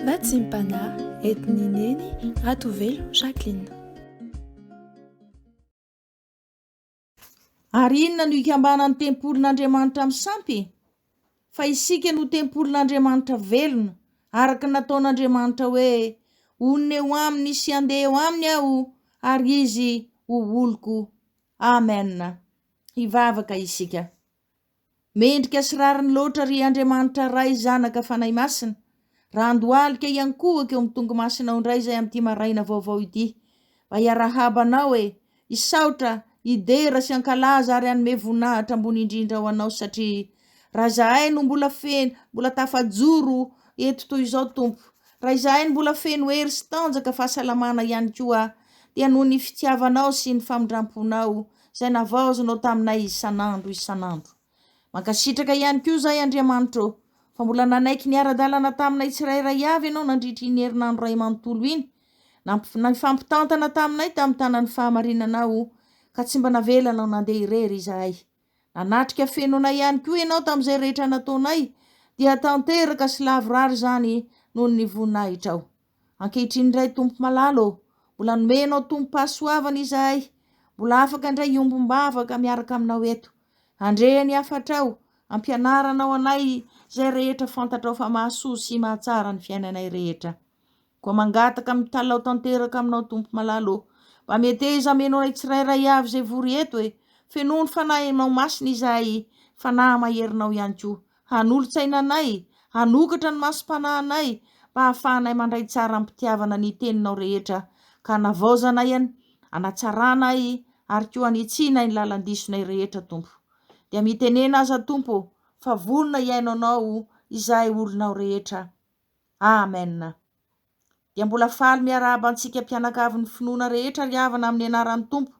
Vatsimpana etnineny Ratovelo Jacqueline. Ary inona no ikambanan'ny tempolin'Andriamanitra amin'ny sampy? Fa isika no tempolin'Andriamanitra velona, araka nataon'Andriamanitra hoe onona eo aminy sy andeha eo aminy aho ary izy ho oloko. Amen. Hivavaka isika. Mendrika sy rariny loatra ry Andriamanitra ray zanaka fanahy masina. Raha andohalika ihany koa eo amin'ny tongo masina indray izay amin'ity maraina vaovao ity. Mba hiarahabanao isaotra, idera sy ankalaza ary anome voninahitra ambony indrindra ho anao satria raha izahay no mbola tafajoro eto toy izao Tompo. Raha izahay no mbola feno hery sy tanjaka fahasalamana ihany koa dia noho ny fitiavanao sy ny famindramponao izay navaozinao taminay isanandro. Mankasitraka ihany koa izahay Andriamanitra fa mbola nanaiky ny ara-dalana taminay tsirairay avy ianao nandritra ny herinandro ray manontolo iny. Nafampitantana taminay tamin'ny tanan'ny fahamarinanao ka tsy mba navelanao nandeha irery izahay. Nanatrika fenonay ihany koa ianao tamin'izay rehetra nataonay dia tanteraka sy lavorary zany noho ny voninahitrao. Ankehitriny indray Tompo malalo, mbola nomenao tompo-pahasoavana izahay, mbola afaka indray iombom-bavaka miaraka aminao eto. Andre ny afatrao, ampianaranao anay izay rehetra fantatrao fa mahasoa sy mahatsara ny fiainanay rehetra. Koa mangataka mitalao tanteraka aminao Tompo malalo, mba meteza menao ay tsirairay avy izay vory eto fenoa ny fanahinao masina izahay, fanahy maherinao ihany koa. Hanolotsaina anay, hanokatra ny masom-panahinay, mba hahafahanay mandray tsara amin'ny mpitiavana ny teninao rehetra, ka navaozanay anatsaranay ary koa anitsinay ny lalandisonay rehetra Tompo. Dia mitenena aza Tompo, fa volona iainanao izahay olonao rehetra. Amen. Dia mbola faly miarahaba antsika mpianakavy ny finoana rehetra ry havana amin'ny anaran'ny Tompo.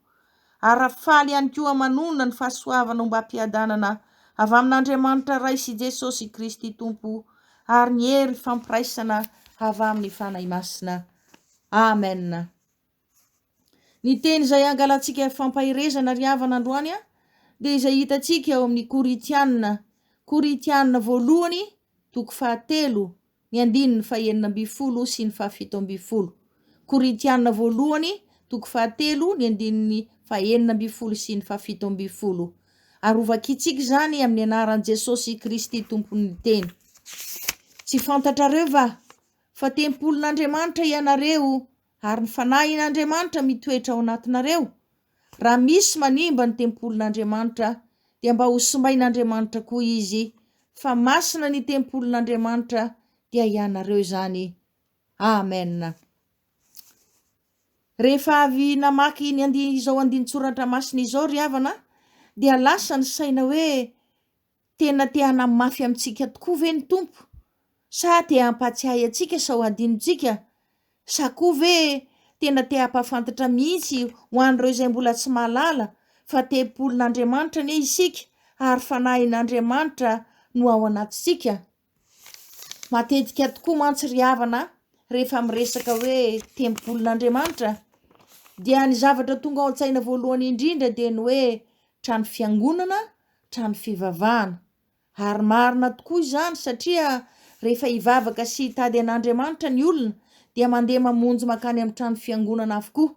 Ary faly ihany koa manonona ny fahasoavana mba hampiadanana avy amin'Andriamanitra ray sy Jesosy Kristy Tompo, ary ny hery fampiraisana avy amin'ny fanahy masina. Amen. Ny teny izay angalantsika fampahirezana ry havana androany dia izay hitantsika eo amin'ny Koritianina voalohany toko 7, ny 9:40 sy ny 17. Koritianina voalohany toko 7, ny 9:40 sy ny 17. Arovakitsika zany amin'ny anaran'i Jesosy Kristy Tompon'ny teny. Tsy fantatrareo va fa tempolin'Andriamanitra ianareo ary ny fanahin'Andriamanitra mitoetra ao anatinareo? Raha misy manimba ny tempolin'Andriamanitra dia mba ho simbain'Andriamanitra koa izy, fa masina ny tempolin'Andriamanitra dia ianareo izany. Amen. Rehefa avy namaky izao andin-tsoratra masina izao ry havana, dia lasa ny saina hoe tena te hanamafy amintsika tokoa ve ny Tompo? Sa te hampatsiahy antsika sa ho adinontsika? Sa koa ve tena te hampafantatra mihitsy ho an'ireo izay mbola tsy mahalala fa tempolin'Andriamanitra ne isika ary fanahin'Andriamanitra no ao anatintsika? Matetika tokoa mantsy ry havana rehefa miresaka hoe tempolin'Andriamanitra dia ny zavatra tonga ao an-tsaina voalohany indrindra dia ny hoe trano fiangonana, trano fivavahana. Ary marina tokoa izany satria rehefa hivavaka sy hitady an'Andriamanitra ny olona dia mandeha mamonjy makany amin'ny trano fiangonana avokoa.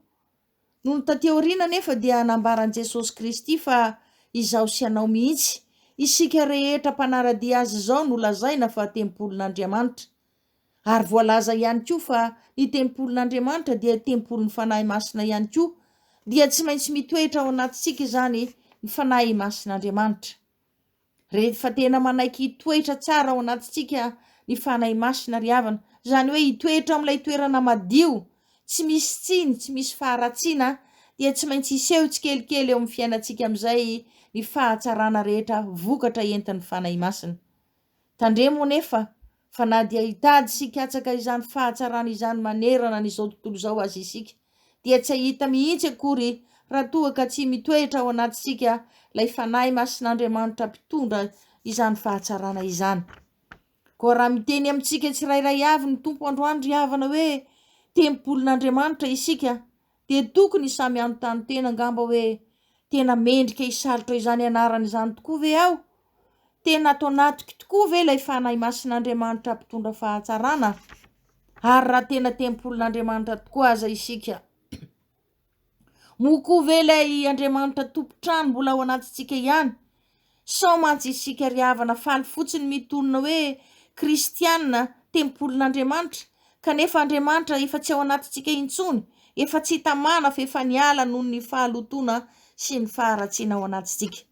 Noho ny taty aoriana nefa dia anambaran'i Jesosy Kristy fa izaho sy anao mihitsy, isika rehetra mpanaradia azy izao no lazaina fa tempolin'Andriamanitra. Ary voalaza ihany koa fa ny tempolin'Andriamanitra dia tempolin'ny fanahy masina ihany koa, dia tsy maintsy mitoetra ao anatintsika zany ny fanahy masin'Andriamanitra. Rehefa tena manaiky hitoetra tsara ao anatintsika ny fanahy masina ry havana, izany hoe hitoetra amin'ilay toerana madio, tsy misy tsiny, tsy misy faharatsiana, dia tsy maintsy hiseho tsikelikely eo amin'ny fiainantsika amin'izay ny fahatsarana rehetra vokatra entin'ny fanahy masina. Tandremo nefa fa na dia hitady sy hikatsaka izany fahatsarana izany manerana n'izao tontolo izao azy isika, dia tsy hahita mihitsy akory raha toa ka tsy mitoetra ao anatintsika ilay fanahy masin'Andriamanitra mpitondra izany fahatsarana izany. Koa raha miteny amintsika tsirairay avy ny Tompo androany ry havana hoe tempolin'Andriamanitra isika, dia tokony samy anontany tena angamba hoe tena mendrika hisalotra izany anarana izany tokoa ve aho? Tena atao anatiko tokoa ve ilay fanahy masin'Andriamanitra mpitondra fahatsarana? ary raha tena tempolin'Andriamanitra tokoa aza isika mokove ilay Andriamanitra tompotrano mbola ao anatintsika ihany, sao mantsy isika riavana faly fotsiny mitonona hoe kristianina tempolin'Andriamanitra, kanefa Andriamanitra efa tsy ao anatintsika intsony, efa tsy tamana fa efa niala noho ny fahalotona sy ny faharatsiana ao anatintsika.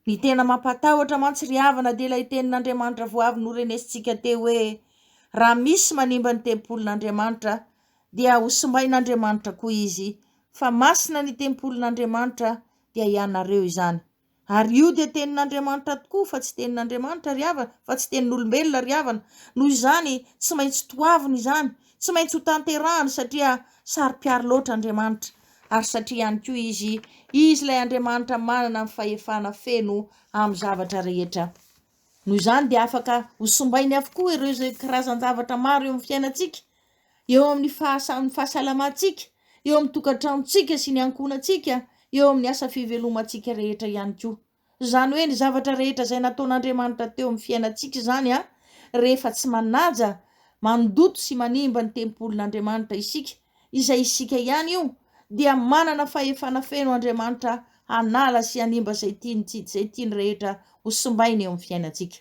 Ny tena mampatahotra mantsy riavana dia ilay tenin'Andriamanitra vao avy norenesintsika teo hoe raha misy manimba ny tempolin'Andriamanitra dia hosimbain'Andriamanitra koa izy, fa masina ny tempolin'Andriamanitra dia ianareo izany. Ary io dia tenin'Andriamanitra tokoa fa tsy tenin'Andriamanitra riavana, fa tsy tenin'olombelona riavana. Noho izany tsy maintsy toavina izany, tsy maintsy ho tanterahana satria saro-piaro loatra Andriamanitra, ary satria ihany koa izy ilay Andriamanitra manana ny fahefana feno amin'ny zavatra rehetra. Noho izany dia afaka hosombainy avokoa ireo izay karazan-javatra maro eo amin'ny fiainantsika, eo amin'ny fahasalamantsika, eo amin'ny tokantranontsika sy ny ankonantsika, eo amin'ny asa fivelomantsika rehetra ihany koa. Izany hoe ny zavatra rehetra izay nataon'Andriamanitra teo amin'ny fiainantsika zany rehefa tsy manaja, mandoto sy manimba ny tempolin'Andriamanitra isika, izay isika ihany io, dia manana fahefana feno Andriamanitra hanala sy hanimba izay tiany rehetra hosombainy eo amin'ny fiainantsika.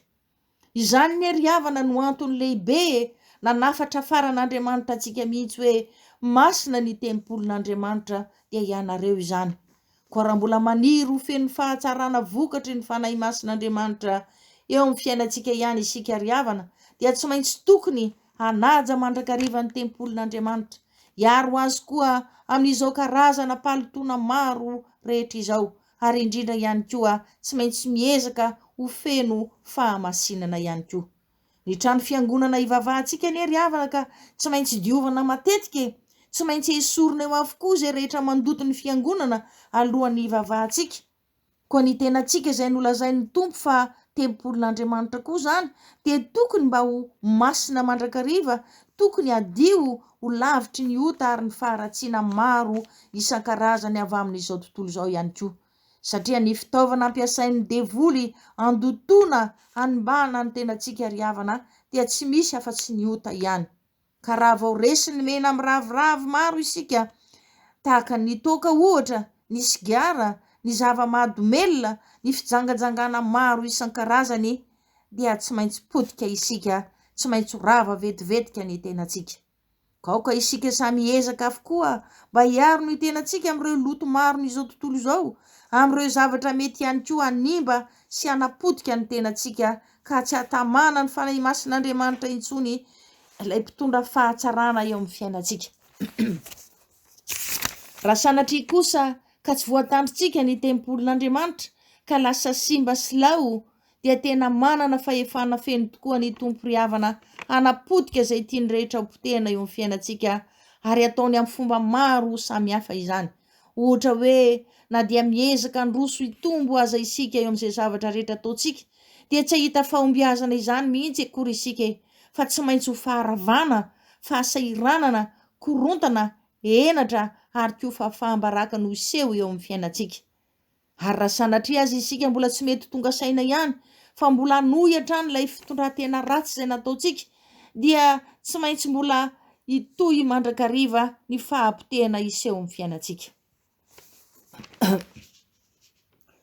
Izany ny riavana no antony lehibe nanafatra faran'Andriamanitra antsika mihitsy hoe masina ny tempolin'Andriamanitra dia ianareo izany. Koa raha mbola maniry ho feno fahatsarana vokatry ny fanahy masin'Andriamanitra eo amin'ny fiainantsika ihany isika riavana, dia tsy maintsy tokony hanaja mandrakariva ny tempolin'Andriamanitra, hiaro azy koa amin'izao karazana palotona maro rehetra izao, ary indrindra ihany koa tsy maintsy miezaka ho feno fahamasinana ihany koa. Ny trano fiangonana ivavahantsika ny riavana ka tsy maintsy diovana matetika, tsy maintsy esorina eo avokoa izay rehetra mandoto ny fiangonana alohan'ny ivavahantsika. Koa ny tenantsika izay nolazain'ny tompo fa tempolin'Andriamanitra koa izany, dia tokony mba ho masina mandrakariva, tokony hadio ho lavitry ny ota ary ny faharatsiana maro isan-karazany avy amin'izao tontolo izao ihany koa. Satria ny fitaovana ampiasain'ny devoly handotona hanimbana ny tenantsika riavana dia tsy misy afa-tsy ny ota ihany. Ka raha vao resiny mena amin'ny ravoravo maro isika, tahaka ny toaka ohatra, ny sigara, ny zava-mahadomelona, ny fijangajangana maro isan-karazany, dia tsy maintsy potika isika, tsy maintsy rava vetivetika ny tenantsika. Kaoka isika samy ezaka avokoa mba hiaro ny tenantsika amin'ireo loto maro n'izao tontolo izao, amin'ireo zavatra mety ihany koa hanimba sy hanapotika ny tenantsika, ka tsy hatamana ny fanahy masin'Andriamanitra intsony ilay mpitondra fahatsarana eo amin'ny fiainantsika. Raha sanatria kosa ka tsy voatandritsika ny tempolin'Andriamanitra ka lasa simba sy lao, dia tena manana fahefana feno tokoa ny tompo riavana hanapotika izay tiany rehetra hopotena eo amin'ny fiainantsika, ary ataony amin'ny fomba maro samihafa izany. Ohatra hoe na dia miezaka handroso hitombo aza isika eo amin'izay zavatra rehetra ataontsika, dia tsy hahita fahombiazana izany mihitsy akory isika, fa tsy maintsy ho faharavana, fahasairanana, korontana, henatra, ary koa fahambaraka no hiseho eo amin'ny fiainantsika. Ary raha sanatria azy isika mbola tsy mety tonga saina ihany, fa mbola hanohy hatrany ilay fitondran-tena ratsy izay nataontsika, dia tsy maintsy mbola hitohy mandrakariva ny fahampotena hiseho amin'ny fiainantsika.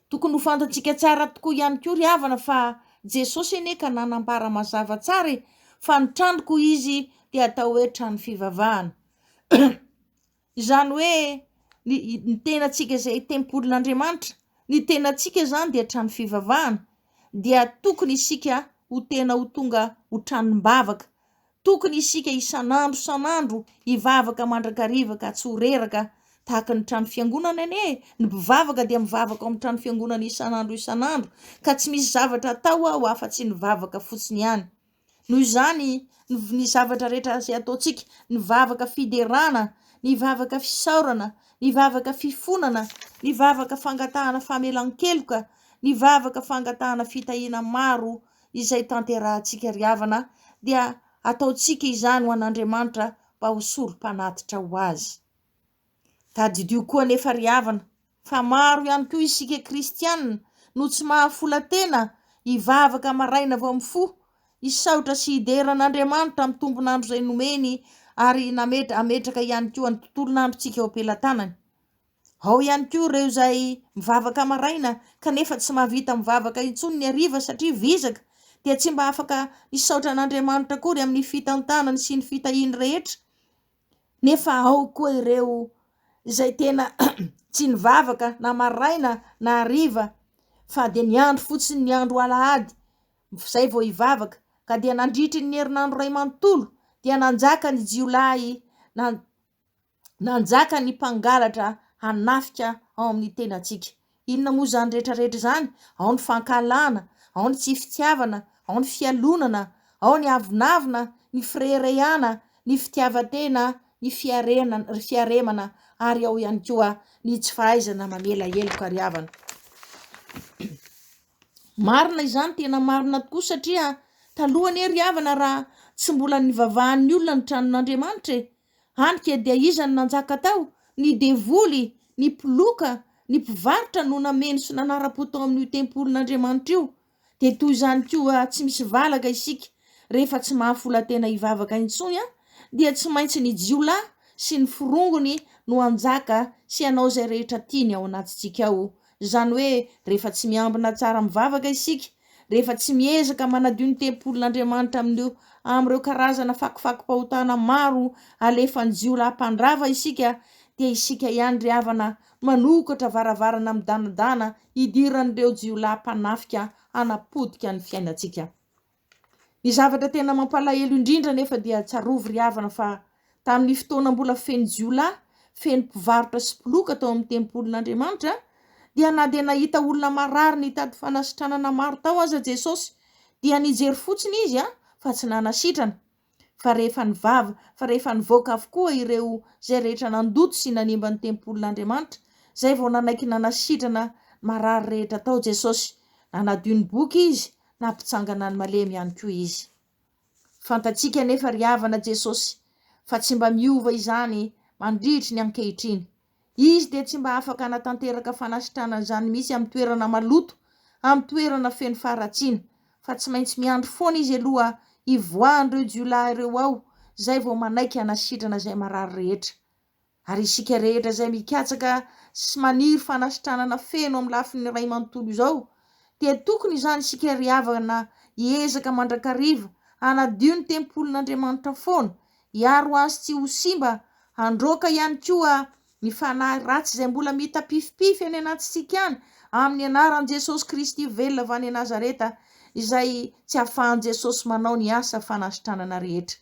Tokony ho fantatsika tsara tokoa ihany koa riavana fa Jesosy anie ka nanambara mazava tsara fa ny tranoko izy dia atao hoe trano fivavahana. Izany hoe ny tenantsika izay tempolin'Andriamanitra, ny tenantsika izany dia trano fivavahana, dia tokony isika ho tena ho tonga ho tranom-bavaka, tokony isika isan'andro hivavaka mandrakariva ka tsy ho reraka, tahaka ny trano fiangonana anie, ny mpivavaka dia mivavaka ao amin'ny trano fiangonana isan'andro, ka tsy misy zavatra atao ho afa-tsy ny vavaka fotsiny ihany. Noho izany ny zavatra rehetra izay ataontsika, ny vavaka fiderana, ny vavaka fisaorana, ny vavaka fifonana, ny vavaka fangatahana famelan-keloka, ny vavaka fangatahana fitahiana maro izay tanterahantsika riavana, dia ataontsika izany ho an'Andriamanitra mba ho solo-panatitra ho azy. Tadidio koa nefa riavana fa maro ihany koa isika kristianina no tsy mahafola tena hivavaka maraina vao amin'ny fo, isaotra sy ideran'Andriamanitra amin'ny tombonandro izay nomeny ary ametraka ihany koa ny tontolonandrontsika eo am-pelantanany. Ao ihany koa ireo izay mivavaka maraina kanefa tsy mahavita mivavaka intsony ny hariva satria vizaka, dia tsy mba afaka isaotra an'Andriamanitra akory amin'ny fitantanany sy ny fitahiany rehetra. Nefa ao koa ireo izay tena tsy nivavaka na maraina na hariva fa dia ny andro fotsiny ny andro alahady izay vao hivavaka, ka dia nandritry ny herinandro ray manontolo dia nanjaka ny jiolahy, nanjaka ny mpangalatra hanafika ao amin'ny tenantsika. Inona moa zany rehetrarehetra zany? Ao ny fankalana, ao ny tsy fitiavana, ao ny fialonana, ao ny avinavina, ny firerehana, ny fitiavatena, ny fiaremana, ary ao ihany koa ny tsy fahaizana mamela heloka ary havana. Marina izany, tena marina tokoa, satria talohany ery havana raha tsy mbola nivavahan'ny olona ny tranon'Andriamanitra hanike dia iza ny nanjaka tao? Ny devoly, ny mpiloka, ny mpivarotra no nameno sy nanara-po tao amin'io tempolin'Andriamanitra io. Dia toy izany koa tsy misy valaka isika rehefa tsy mahafola tena hivavaka intsony dia tsy maintsy ny jiolahy sy ny firongony no anjaka sy hanao izay rehetra tiany ao anatintsika ao. Izany hoe rehefa tsy miambina tsara mivavaka isika, rehefa tsy miezaka manadio ny tempolin'Andriamanitra amin'ireo karazana fakofako-pahotana maro alefan'ny jiolahy mpandrava isika, dia isika ihany ry havana manokatra varavarana midanadana idiran'ireo jiolahy mpanafika hanapodika ny fiainantsika. Ny zavatra tena mampalahelo indrindra nefa dia tsarovy ry havana fa tamin'ny fotoana mbola feno jiolahy, feno mpivarotra sy mpiloka tao amin'ny tempolin'Andriamanitra, dia na dia nahita olona marary nitady fanasitranana maro tao aza Jesosy, dia nijery fotsiny izy fa tsy nanasitrana. Fa rehefa nivoaka avokoa ireo izay rehetra nandoto sy nanimba ny tempolin'Andriamanitra, zay vao nanaiky nanasitrana marary rehetra tao Jesosy. Nanadio ny boky izy, nampitsangana ny malemy ihany koa izy. Fantatsika nefa ry havana Jesosy fa tsy mba miova izany mandritry ny ankehitriny. Izy dia tsy mba afaka hanatanteraka fanasitranana izany mihitsy amin'ny toerana maloto, amin'ny toerana feno faharatsiana, fa tsy maintsy miandry foana izy aloha hivoahan'ireo jiolahy ireo ao, zay vao manaiky hanasitrana izay marary rehetra. Ary isika rehetra izay mikatsaka sy maniry fanasitranana feno amin'ny lafin'ny ray manontolo izao, dia tokony izany isika ry havana hiezaka mandrakariva hanadio ny tempolin'Andriamanitra foana, hiaro azy tsy ho simba, handroaka ihany koa ny fanahy ratsy izay mbola mitapifipify any anatintsika any, amin'ny anaran'i Jesosy Kristy velona avy any Nazareta, izay tsy ahafahan'i Jesosy manao ny asa fanasitranana rehetra.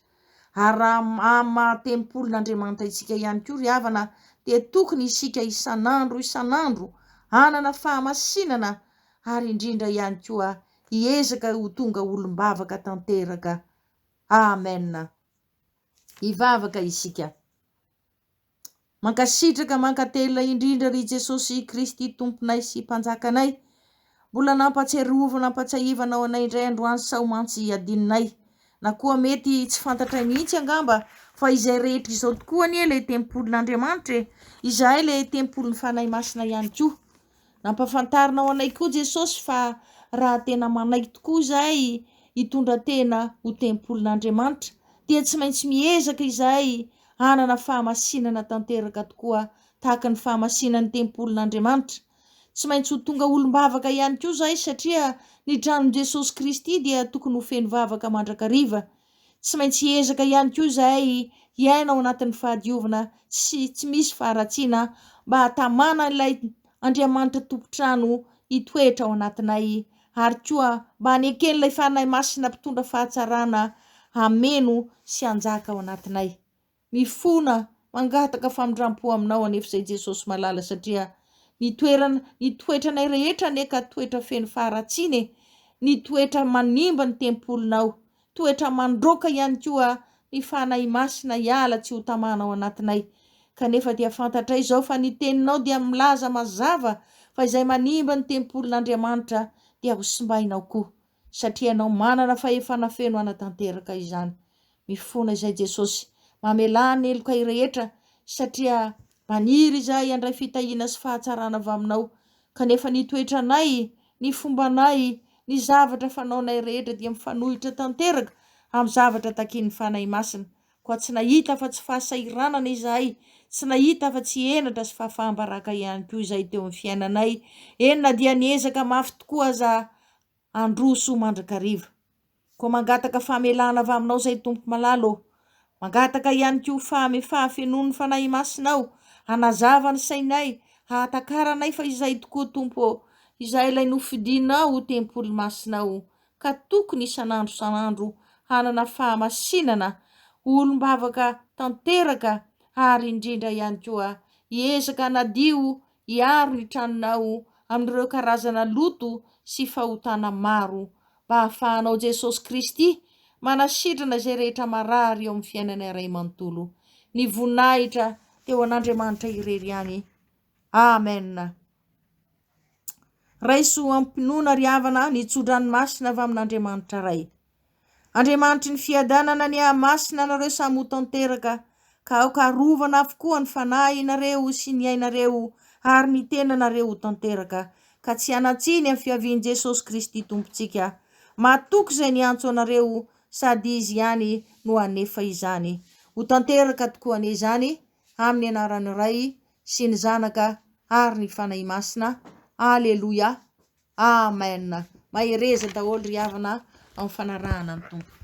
Ary raha maha-tempolin'Andriamanitra isika ihany koa ry havana, dia tokony isika isan'andro hanana fahamasinana, ary indrindra ihany koa hiezaka ho tonga olombavaka tanteraka. Amen. Hivavaka isika. Mankasitraka mankatelina indrindra ry Jesosy Kristy tomponay sy mpanjakanay, mbola nampatsahivanao anay indray androany saomantsy adininay, na koa mety tsy fantatray mihitsy angamba fa izay rehetra izao tokoa anie ilay tempolin'Andriamanitra, izay ilay tempolin'ny fanahy masina ihany koa. Nampafantarinao anay koa Jesosy fa raha tena manaiky tokoa izahay hitondra tena ho tempolin'Andriamanitra, dia tsy maintsy miezaka izahay hanana fahamasinana tanteraka tokoa tahaka ny fahamasinan'ny tempolin'Andriamanitra. Tsy maintsy ho tonga olombavaka ihany koa izahay satria ny tranon'i Jesosy Kristy dia tokony ho feno vavaka mandrakariva. Tsy maintsy hiezaka ihany koa izahay hiaina ao anatin'ny fahadiovana tsy misy faharatsiana, mba hatamana ilay Andriamanitra tompontrano hitoetra ao anatinay, ary koa mba hanekeny ilay fanahy masina mpitondra fahatsarana hameno sy hanjaka ao anatinay. Mifona mangataka famindrampo aminao anefa izay Jesosy malala, satria ny toetranay rehetra ane ka toetra feno faharatsiana, ny toetra manimba ny tempolinao, toetra mandroaka ihany koa ny fanahy masina hiala tsy ho tamana ao anatinay. Kanefa dia fantatray izao fa ny teninao dia milaza mazava fa izay manimba ny tempolin'Andriamanitra dia ho simbainao koa, satria ianao manana fahefana feno hanatanteraka izany. Mifona izay Jesosy, mamelany heloka rehetra, satria maniry izahay handray fitahiana sy fahatsarana avy aminao, kanefa ny toetranay, ny fombanay, ny zavatra fanaonay rehetra dia mifanohitra tanteraka amin'ny zavatra takiany fanahy masina, koa tsy nahita fa tsy fahasahiranana izahay, tsy nahita fa tsy enatra sy fahafahambaraka ihany koa izay teo amin'ny fiainanay. Enina dia niezaka mafy tokoa aza androso mandrakariva, koa mangataka fahamelana avy aminao zay tompo malalo, mangataka ihany koa fahafenon'ny fanahy masinao, hanazava ny sainay, hahatakaranay fa izay tokoa tompo, izay ilay nofidinao tempoly masinao, ka tokony isan'andro san'andro hanana fahamasinana, olombavaka tanteraka, ary indrindra ihany koa hiezaka hanadio hiaro ny tranonao amin'ireo karazana loto sy fahotana maro, mba hahafahanao Jesosy Kristy manasitrana izay rehetra marary eo amin'ny fiainana iray manontolo. Ny voninahitra teo an'Andriamanitra irery ihany. Amen. Raiso ampinoana ry havana ny tso-dranomasina avy amin'Andriamanitra ray. Andriamanitry ny fiadanana ny ahamasina nareo samy ho tanteraka, ka aokarovana avokoa ny fanahinareo sy ny ainareo ary ny tenanareo ho tanteraka, ka tsy hanatsiny amin'ny fiavian'i Jesosy Kristy tompontsika. Matoky izay niantso anareo sady izy ihany no hanefa izany. Ho tanteraka tokoa an'izany amin'ny anaran'ny Ray sy ny Zanaka ary ny Fanahy Masina. Aleluia. Amen. Mahereza daholo ry havana amin'ny fanarahana ny Tompo.